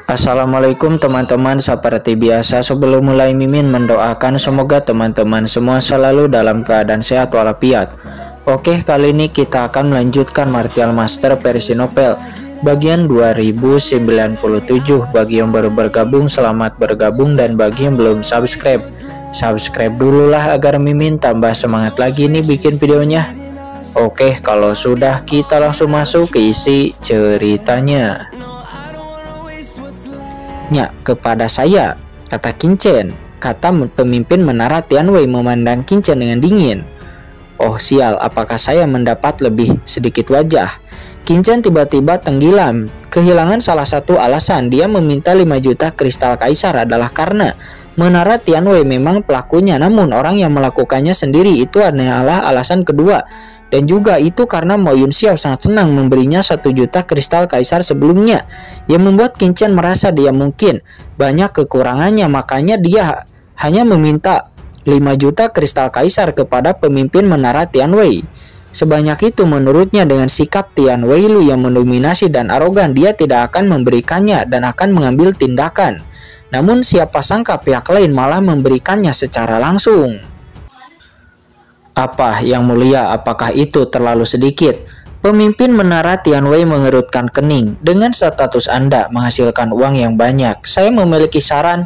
Assalamualaikum teman-teman, seperti biasa sebelum mulai Mimin mendoakan semoga teman-teman semua selalu dalam keadaan sehat walafiat. Oke, kali ini kita akan melanjutkan Martial Master versi novel bagian 2097. Bagi yang baru bergabung, selamat bergabung, dan bagi yang belum subscribe dulu lah agar Mimin tambah semangat lagi nih bikin videonya. Oke, kalau sudah kita langsung masuk ke isi ceritanya. Kepada saya, kata Qingchen, kata pemimpin menara Tianwei memandang Qingchen dengan dingin. Oh sial, apakah saya mendapat lebih sedikit wajah? Qingchen tiba-tiba tenggelam, kehilangan salah satu alasan dia meminta 5 juta kristal kaisar adalah karena menara Tianwei memang pelakunya, namun orang yang melakukannya sendiri itu adalah alasan kedua. Dan juga itu karena Mo Yunxiao sangat senang memberinya 1 juta kristal kaisar sebelumnya, yang membuat Qingchen merasa dia mungkin banyak kekurangannya, makanya dia hanya meminta 5 juta kristal kaisar kepada pemimpin menara Tianwei. Sebanyak itu menurutnya. Dengan sikap Tianwei Lu yang mendominasi dan arogan, dia tidak akan memberikannya dan akan mengambil tindakan. Namun siapa sangka pihak lain malah memberikannya secara langsung. Apa yang mulia, apakah itu terlalu sedikit? Pemimpin menara Tianwei mengerutkan kening. Dengan status Anda menghasilkan uang yang banyak, saya memiliki saran.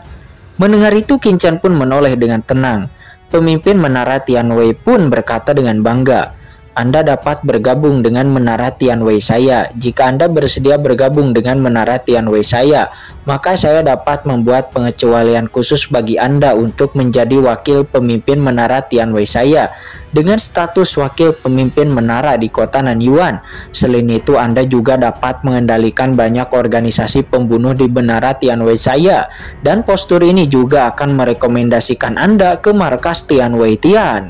Mendengar itu Qingchen pun menoleh dengan tenang. Pemimpin menara Tianwei pun berkata dengan bangga, Anda dapat bergabung dengan menara Tianwei saya. Jika Anda bersedia bergabung dengan menara Tianwei saya, maka saya dapat membuat pengecualian khusus bagi Anda untuk menjadi wakil pemimpin menara Tianwei saya dengan status wakil pemimpin menara di kota Nanyuan. Selain itu, Anda juga dapat mengendalikan banyak organisasi pembunuh di menara Tianwei saya, dan postur ini juga akan merekomendasikan Anda ke markas Tianwei Tian.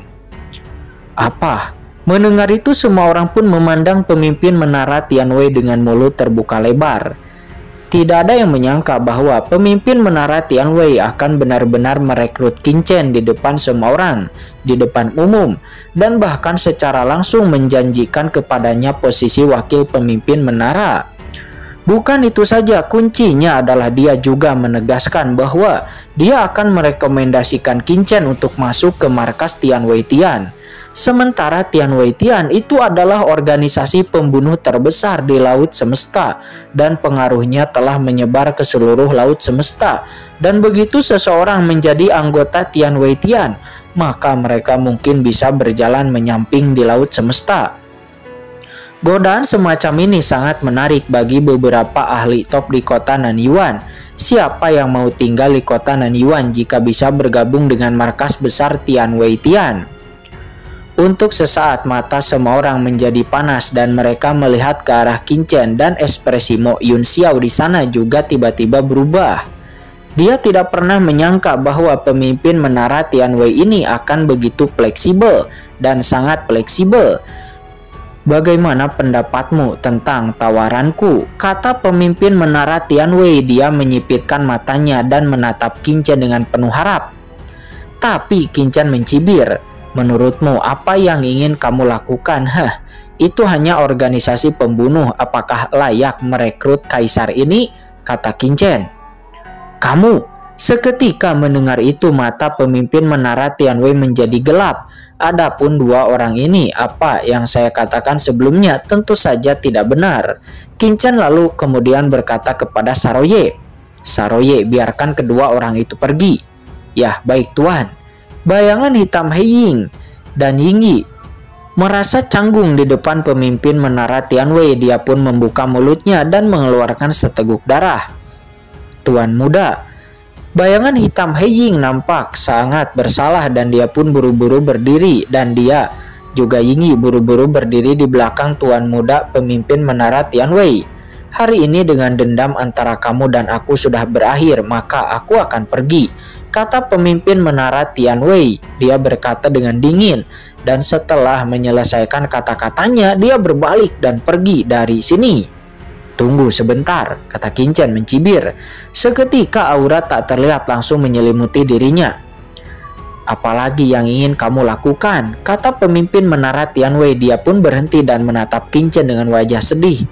Apa? Mendengar itu semua orang pun memandang pemimpin menara Tianwei dengan mulut terbuka lebar. Tidak ada yang menyangka bahwa pemimpin menara Tianwei akan benar-benar merekrut Qingchen di depan semua orang, di depan umum, dan bahkan secara langsung menjanjikan kepadanya posisi wakil pemimpin menara. Bukan itu saja, kuncinya adalah dia juga menegaskan bahwa dia akan merekomendasikan Qingchen untuk masuk ke markas Tianwei Tian. Sementara Tianwei Tian itu adalah organisasi pembunuh terbesar di Laut Semesta dan pengaruhnya telah menyebar ke seluruh Laut Semesta. Dan begitu seseorang menjadi anggota Tianwei Tian, maka mereka mungkin bisa berjalan menyamping di Laut Semesta. Godaan semacam ini sangat menarik bagi beberapa ahli top di kota Nanyuan. Siapa yang mau tinggal di kota Nanyuan jika bisa bergabung dengan markas besar Tianwei Tian? Untuk sesaat mata semua orang menjadi panas dan mereka melihat ke arah Qingchen, dan ekspresi Mo Yunxiao di sana juga tiba-tiba berubah. Dia tidak pernah menyangka bahwa pemimpin menara Tianwei ini akan begitu fleksibel dan sangat fleksibel. Bagaimana pendapatmu tentang tawaranku? Kata pemimpin menara Tianwei. Dia menyipitkan matanya dan menatap Qingchen dengan penuh harap. Tapi Qingchen mencibir. Menurutmu apa yang ingin kamu lakukan? Itu hanya organisasi pembunuh. Apakah layak merekrut kaisar ini? Kata Qingchen. Kamu. Seketika mendengar itu mata pemimpin menara Tianwei menjadi gelap. Adapun dua orang ini, apa yang saya katakan sebelumnya tentu saja tidak benar. Qingchen lalu kemudian berkata kepada Saroye, Saroye, biarkan kedua orang itu pergi. Ya, baik tuan. Bayangan hitam He Ying dan Yingyi merasa canggung di depan pemimpin menara Tianwei. Dia pun membuka mulutnya dan mengeluarkan seteguk darah. Tuan muda. Bayangan hitam He Ying nampak sangat bersalah dan dia pun buru-buru berdiri, dan dia juga Yingyi buru-buru berdiri di belakang tuan muda pemimpin menara Tianwei. Hari ini dengan dendam antara kamu dan aku sudah berakhir, maka aku akan pergi, kata pemimpin menara Tianwei. Dia berkata dengan dingin, dan setelah menyelesaikan kata-katanya dia berbalik dan pergi dari sini. Tunggu sebentar, kata Qingchen mencibir. Seketika aura tak terlihat langsung menyelimuti dirinya. Apalagi yang ingin kamu lakukan? Kata pemimpin menara Tianwei. Dia pun berhenti dan menatap Qingchen dengan wajah sedih.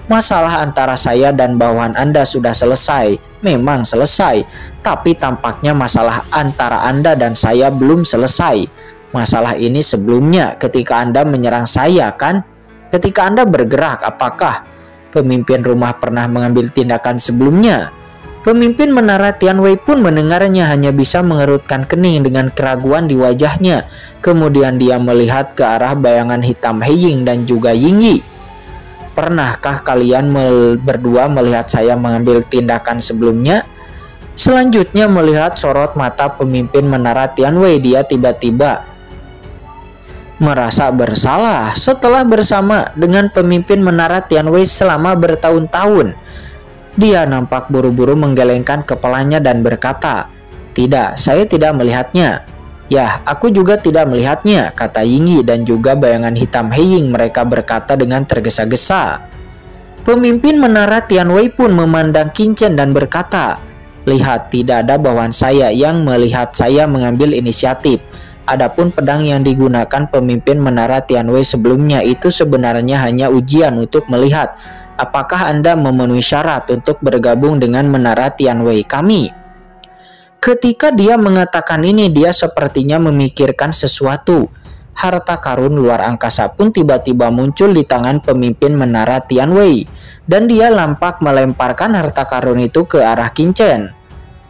Masalah antara saya dan bawahan Anda sudah selesai. Memang selesai, tapi tampaknya masalah antara Anda dan saya belum selesai. Masalah ini sebelumnya ketika Anda menyerang saya, kan? Ketika Anda bergerak, apakah pemimpin rumah pernah mengambil tindakan sebelumnya? Pemimpin menara Tianwei pun mendengarnya hanya bisa mengerutkan kening dengan keraguan di wajahnya. Kemudian dia melihat ke arah bayangan hitam He Ying dan juga Ying Yi. Pernahkah kalian berdua melihat saya mengambil tindakan sebelumnya? Selanjutnya melihat sorot mata pemimpin menara Tianwei, dia tiba-tiba merasa bersalah setelah bersama dengan pemimpin menara Tianwei selama bertahun-tahun. Dia nampak buru-buru menggelengkan kepalanya dan berkata, "Tidak, saya tidak melihatnya." "Yah, aku juga tidak melihatnya," kata Ying Yi dan juga bayangan hitam He Ying. Mereka berkata dengan tergesa-gesa. Pemimpin menara Tianwei pun memandang Qin Chen dan berkata, "Lihat, tidak ada bawahan saya yang melihat saya mengambil inisiatif. Adapun pedang yang digunakan pemimpin menara Tianwei sebelumnya itu sebenarnya hanya ujian untuk melihat apakah Anda memenuhi syarat untuk bergabung dengan menara Tianwei kami." Ketika dia mengatakan ini, dia sepertinya memikirkan sesuatu. Harta karun luar angkasa pun tiba-tiba muncul di tangan pemimpin menara Tianwei, dan dia nampak melemparkan harta karun itu ke arah Qin Chen.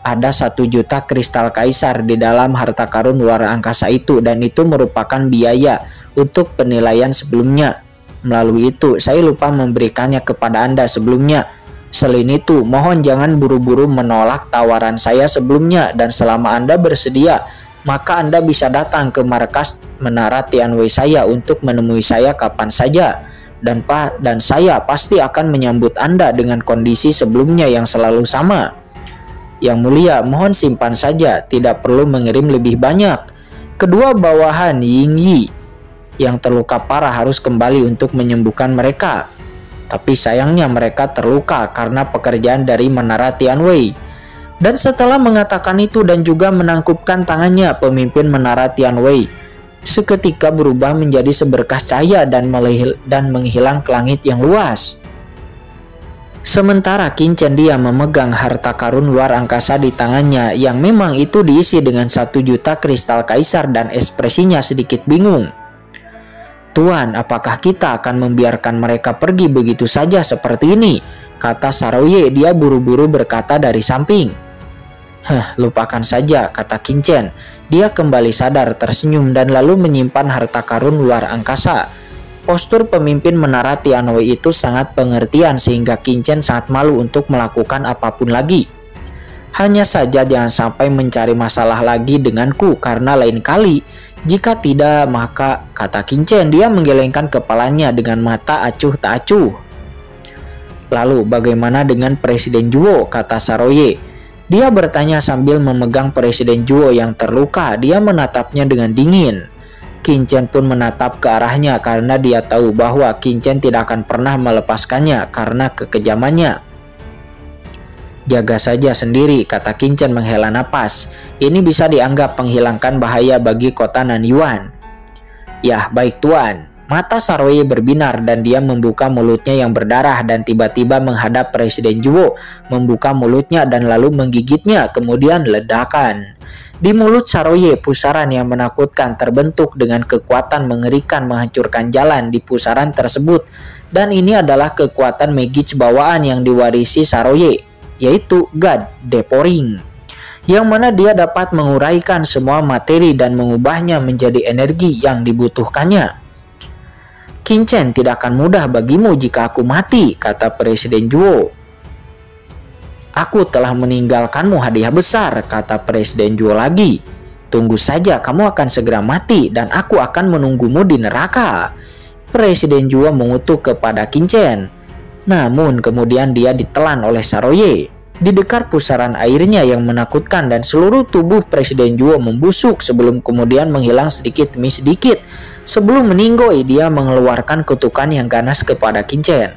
Ada 1 juta kristal kaisar di dalam harta karun luar angkasa itu, dan itu merupakan biaya untuk penilaian sebelumnya. Melalui itu, saya lupa memberikannya kepada Anda sebelumnya. Selain itu, mohon jangan buru-buru menolak tawaran saya sebelumnya, dan selama Anda bersedia, maka Anda bisa datang ke markas menara Tianwei saya untuk menemui saya kapan saja. Dan saya pasti akan menyambut Anda dengan kondisi sebelumnya yang selalu sama. Yang mulia, mohon simpan saja, tidak perlu mengirim lebih banyak. Kedua bawahan Ying Yi yang terluka parah harus kembali untuk menyembuhkan mereka. Tapi sayangnya mereka terluka karena pekerjaan dari menara Tianwei. Dan setelah mengatakan itu dan juga menangkupkan tangannya, pemimpin menara Tianwei seketika berubah menjadi seberkas cahaya dan menghilang ke langit yang luas. Sementara Qin Chen dia memegang harta karun luar angkasa di tangannya yang memang itu diisi dengan 1 juta kristal kaisar, dan ekspresinya sedikit bingung. "Tuan, apakah kita akan membiarkan mereka pergi begitu saja seperti ini?" kata Saroye. Dia buru-buru berkata dari samping. "Lupakan saja," kata Qin Chen. Dia kembali sadar, tersenyum, dan lalu menyimpan harta karun luar angkasa. Postur pemimpin menara Tianwei itu sangat pengertian sehingga Qin Chen sangat malu untuk melakukan apapun lagi. "Hanya saja jangan sampai mencari masalah lagi denganku, karena lain kali jika tidak, maka," kata Qin Chen. Dia menggelengkan kepalanya dengan mata acuh tak acuh. "Lalu bagaimana dengan Presiden Zhuo?" kata Saroye. Dia bertanya sambil memegang Presiden Zhuo yang terluka. Dia menatapnya dengan dingin. Qin Chen pun menatap ke arahnya karena dia tahu bahwa Qin Chen tidak akan pernah melepaskannya karena kekejamannya. "Jaga saja sendiri," kata Qin Chen menghela napas. "Ini bisa dianggap menghilangkan bahaya bagi kota Nanyuan." "Yah, baik tuan." Mata Saroye berbinar dan dia membuka mulutnya yang berdarah dan tiba-tiba menghadap Presiden Zhuo, membuka mulutnya dan lalu menggigitnya, kemudian ledakan. Di mulut Saroye, pusaran yang menakutkan terbentuk dengan kekuatan mengerikan menghancurkan jalan di pusaran tersebut, dan ini adalah kekuatan Megich bawaan yang diwarisi Saroye, yaitu God Devouring, yang mana dia dapat menguraikan semua materi dan mengubahnya menjadi energi yang dibutuhkannya. "Qin Chen, tidak akan mudah bagimu jika aku mati," kata Presiden Zhuo. "Aku telah meninggalkanmu hadiah besar," kata Presiden Zhuo lagi. "Tunggu saja, kamu akan segera mati dan aku akan menunggumu di neraka." Presiden Zhuo mengutuk kepada Qin Chen. Namun kemudian dia ditelan oleh Saroye. Didekar pusaran airnya yang menakutkan dan seluruh tubuh Presiden Zhuo membusuk sebelum kemudian menghilang sedikit demi sedikit. Sebelum meninggoy, dia mengeluarkan kutukan yang ganas kepada Qin Chen.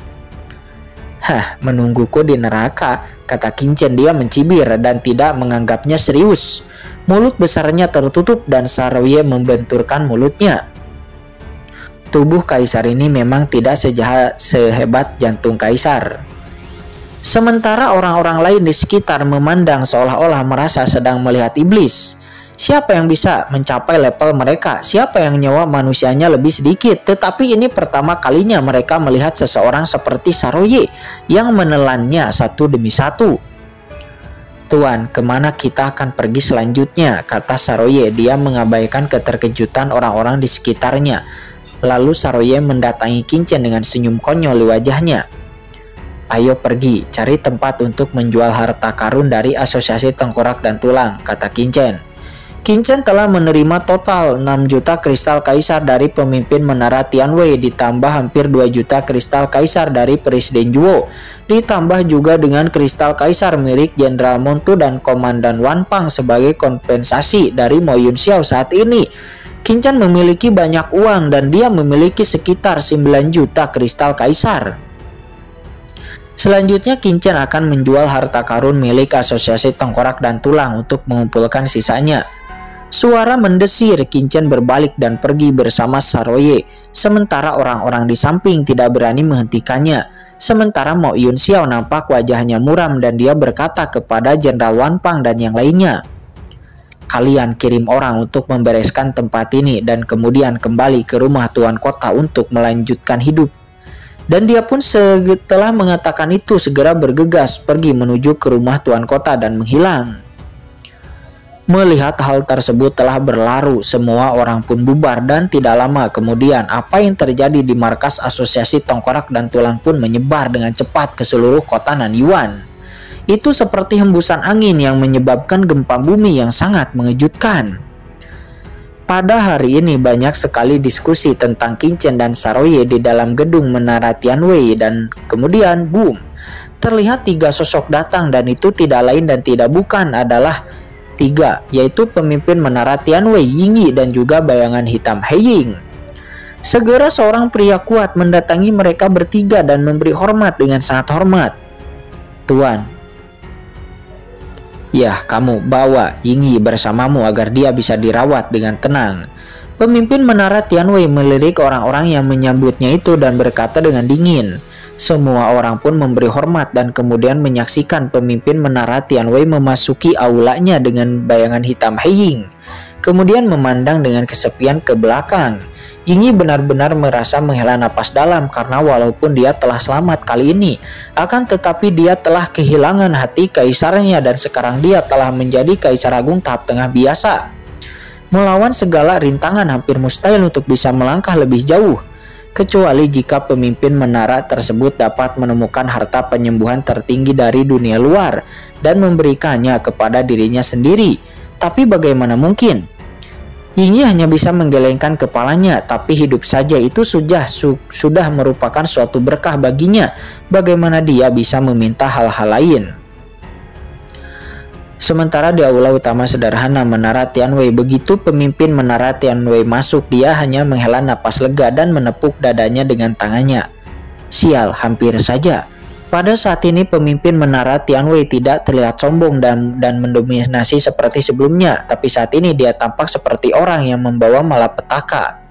"Menungguku di neraka," kata Qin Chen. Dia mencibir dan tidak menganggapnya serius. Mulut besarnya tertutup dan Saroye membenturkan mulutnya. tubuh kaisar ini memang tidak sehebat jantung kaisar. Sementara orang-orang lain di sekitar memandang seolah-olah merasa sedang melihat iblis. Siapa yang bisa mencapai level mereka? Siapa yang nyawa manusianya lebih sedikit? Tetapi ini pertama kalinya mereka melihat seseorang seperti Saroye yang menelannya satu demi satu. "Tuan, kemana kita akan pergi selanjutnya?" kata Saroye. Dia mengabaikan keterkejutan orang-orang di sekitarnya. Lalu Saroye mendatangi Qingchen dengan senyum konyol di wajahnya. "Ayo pergi, cari tempat untuk menjual harta karun dari Asosiasi Tengkorak dan Tulang," kata Qingchen. Qingchen telah menerima total 6 juta kristal kaisar dari pemimpin menara Tianwei, ditambah hampir 2 juta kristal kaisar dari Presiden Zhuo, ditambah juga dengan kristal kaisar milik Jenderal Montu dan Komandan Wan Pang sebagai kompensasi dari Mo Yunxiao saat ini. Qingchen memiliki banyak uang dan dia memiliki sekitar 9 juta kristal kaisar. Selanjutnya Qingchen akan menjual harta karun milik Asosiasi Tengkorak dan Tulang untuk mengumpulkan sisanya. Suara mendesir, Qingchen berbalik dan pergi bersama Saroye. Sementara orang-orang di samping tidak berani menghentikannya. Sementara Mo Yunxiao nampak wajahnya muram dan dia berkata kepada Jenderal Wan Pang dan yang lainnya, "Kalian kirim orang untuk membereskan tempat ini dan kemudian kembali ke rumah Tuan Kota untuk melanjutkan hidup." Dan dia pun setelah mengatakan itu segera bergegas pergi menuju ke rumah Tuan Kota dan menghilang. Melihat hal tersebut telah berlalu, semua orang pun bubar dan tidak lama kemudian apa yang terjadi di markas Asosiasi Tengkorak dan Tulang pun menyebar dengan cepat ke seluruh kota Nanyuan. Itu seperti hembusan angin yang menyebabkan gempa bumi yang sangat mengejutkan. Pada hari ini banyak sekali diskusi tentang Qingchen dan Saroye di dalam gedung menara Tianwei dan kemudian boom, terlihat 3 sosok datang dan itu tidak lain dan tidak bukan adalah 3, yaitu pemimpin menara Tianwei Yingyi dan juga bayangan hitam He Ying. Segera seorang pria kuat mendatangi mereka bertiga dan memberi hormat dengan sangat hormat. "Tuan, ya kamu bawa Yingyi bersamamu agar dia bisa dirawat dengan tenang." Pemimpin menara Tianwei melirik orang-orang yang menyambutnya itu dan berkata dengan dingin. Semua orang pun memberi hormat dan kemudian menyaksikan pemimpin menara Tianwei memasuki aulanya dengan bayangan hitam He Ying. Kemudian memandang dengan kesepian ke belakang. Yingyi benar-benar merasa menghela napas dalam karena walaupun dia telah selamat kali ini, akan tetapi dia telah kehilangan hati kaisarnya dan sekarang dia telah menjadi kaisar agung tahap tengah biasa. Melawan segala rintangan hampir mustahil untuk bisa melangkah lebih jauh. Kecuali jika pemimpin menara tersebut dapat menemukan harta penyembuhan tertinggi dari dunia luar dan memberikannya kepada dirinya sendiri. Tapi bagaimana mungkin? Yingyi hanya bisa menggelengkan kepalanya, tapi hidup saja itu sudah merupakan suatu berkah baginya. Bagaimana dia bisa meminta hal-hal lain? Sementara di aula utama sederhana menara Tianwei, begitu pemimpin menara Tianwei masuk, dia hanya menghela napas lega dan menepuk dadanya dengan tangannya. Sial, hampir saja. Pada saat ini pemimpin menara Tianwei tidak terlihat sombong dan mendominasi seperti sebelumnya, tapi saat ini dia tampak seperti orang yang membawa malapetaka.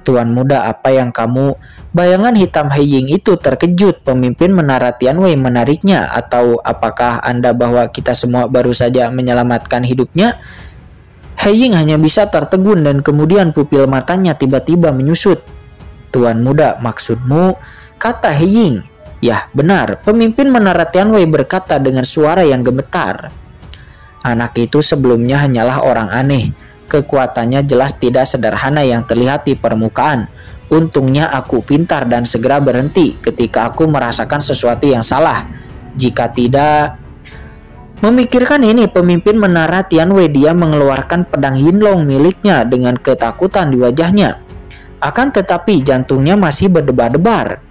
"Tuan muda, apa yang kamu..." Bayangan hitam He Ying itu terkejut. Pemimpin menara Tianwei menariknya. "Atau apakah Anda bahwa kita semua baru saja menyelamatkan hidupnya?" He Ying hanya bisa tertegun dan kemudian pupil matanya tiba-tiba menyusut. "Tuan muda, maksudmu?" kata He Ying. "Ya, benar," pemimpin menara Tianwei berkata dengan suara yang gemetar. "Anak itu sebelumnya hanyalah orang aneh. Kekuatannya jelas tidak sederhana yang terlihat di permukaan. Untungnya aku pintar dan segera berhenti ketika aku merasakan sesuatu yang salah. Jika tidak..." Memikirkan ini, pemimpin menara Tianwei dia mengeluarkan pedang Yinlong miliknya dengan ketakutan di wajahnya. Akan tetapi jantungnya masih berdebar-debar.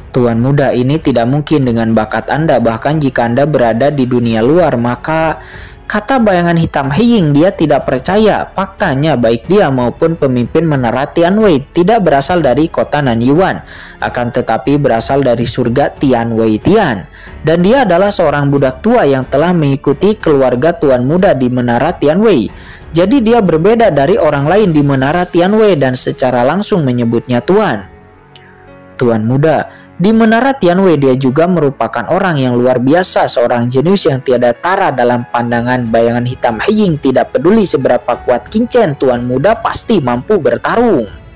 "Tuan muda, ini tidak mungkin dengan bakat Anda. Bahkan jika Anda berada di dunia luar, maka..." Kata bayangan hitam He Ying. Dia tidak percaya. Faktanya baik dia maupun pemimpin menara Tianwei tidak berasal dari kota Nanyuan, akan tetapi berasal dari surga Tianwei Tian. Dan dia adalah seorang budak tua yang telah mengikuti keluarga tuan muda di menara Tianwei. Jadi dia berbeda dari orang lain di Menara Tianwei dan secara langsung menyebutnya Tuan. Tuan muda, di Menara Tianwei dia juga merupakan orang yang luar biasa, seorang jenius yang tiada tara dalam pandangan bayangan hitam He Ying. Tidak peduli seberapa kuat Qin Chen, Tuan muda pasti mampu bertarung.